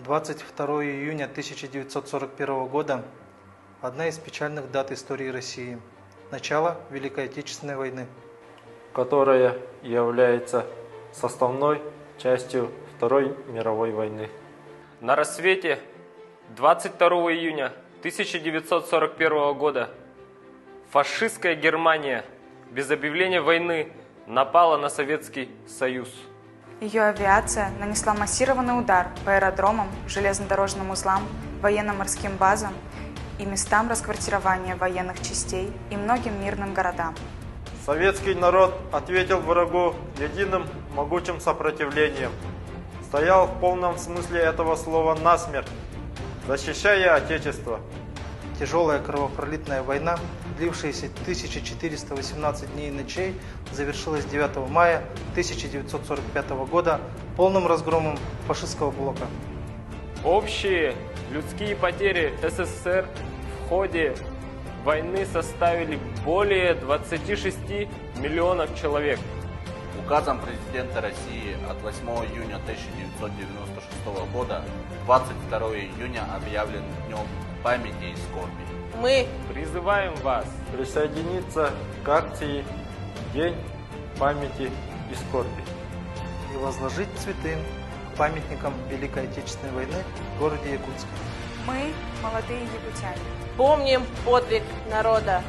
22 июня 1941 года – одна из печальных дат истории России – начало Великой Отечественной войны, которая является составной частью Второй мировой войны. На рассвете 22 июня 1941 года фашистская Германия без объявления войны напала на Советский Союз. Ее авиация нанесла массированный удар по аэродромам, железнодорожным узлам, военно-морским базам и местам расквартирования военных частей и многим мирным городам. Советский народ ответил врагу единым могучим сопротивлением. Стоял в полном смысле этого слова насмерть, защищая Отечество. Тяжелая кровопролитная война, длившаяся 1418 дней и ночей, завершилась 9 мая 1945 года полным разгромом фашистского блока. Общие людские потери СССР в ходе войны составили более 26 миллионов человек. Указом президента России от 8 июня 1996 года 22 июня объявлен Днем памяти и скорби. Мы призываем вас присоединиться к акции «День памяти и скорби» и возложить цветы к памятникам Великой Отечественной войны в городе Якутске. Мы, молодые якутяне, помним подвиг народа